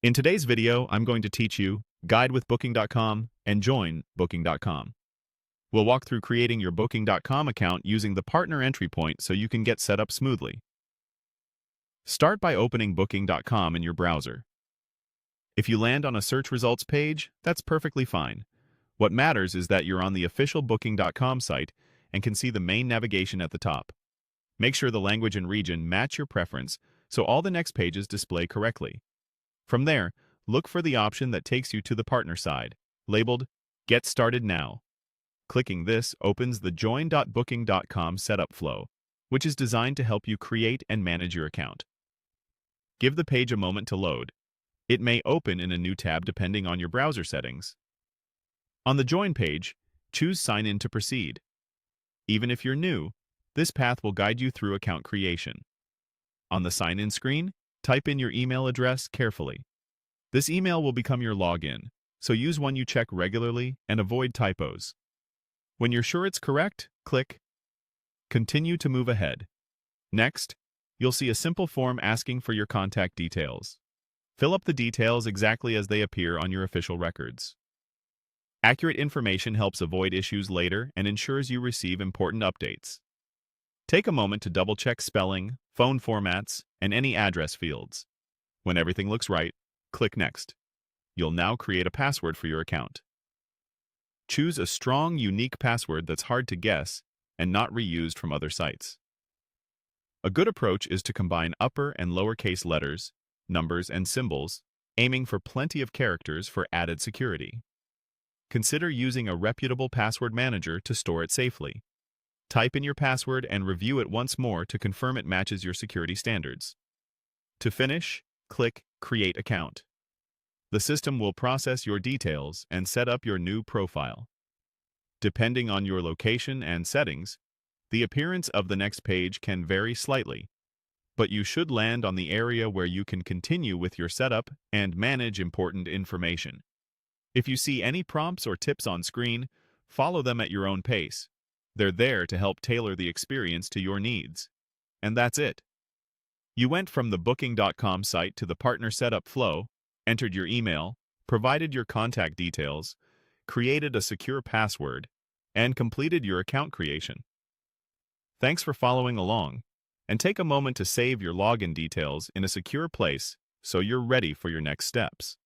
In today's video, I'm going to teach you Guide with Booking.com and Join Booking.com. We'll walk through creating your Booking.com account using the partner entry point so you can get set up smoothly. Start by opening Booking.com in your browser. If you land on a search results page, that's perfectly fine. What matters is that you're on the official Booking.com site and can see the main navigation at the top. Make sure the language and region match your preference so all the next pages display correctly. From there, look for the option that takes you to the partner side, labeled Get Started Now. Clicking this opens the join.booking.com setup flow, which is designed to help you create and manage your account. Give the page a moment to load. It may open in a new tab depending on your browser settings. On the Join page, choose Sign In to proceed. Even if you're new, this path will guide you through account creation. On the Sign In screen, type in your email address carefully. This email will become your login, so use one you check regularly and avoid typos. When you're sure it's correct, click Continue to move ahead. Next, you'll see a simple form asking for your contact details. Fill up the details exactly as they appear on your official records. Accurate information helps avoid issues later and ensures you receive important updates. Take a moment to double-check spelling, phone formats, and any address fields. When everything looks right, click Next. You'll now create a password for your account. Choose a strong, unique password that's hard to guess and not reused from other sites. A good approach is to combine upper and lowercase letters, numbers, and symbols, aiming for plenty of characters for added security. Consider using a reputable password manager to store it safely. Type in your password and review it once more to confirm it matches your security standards. To finish, click Create Account. The system will process your details and set up your new profile. Depending on your location and settings, the appearance of the next page can vary slightly, but you should land on the area where you can continue with your setup and manage important information. If you see any prompts or tips on screen, follow them at your own pace. They're there to help tailor the experience to your needs. And that's it. You went from the Booking.com site to the partner setup flow, entered your email, provided your contact details, created a secure password, and completed your account creation. Thanks for following along, and take a moment to save your login details in a secure place so you're ready for your next steps.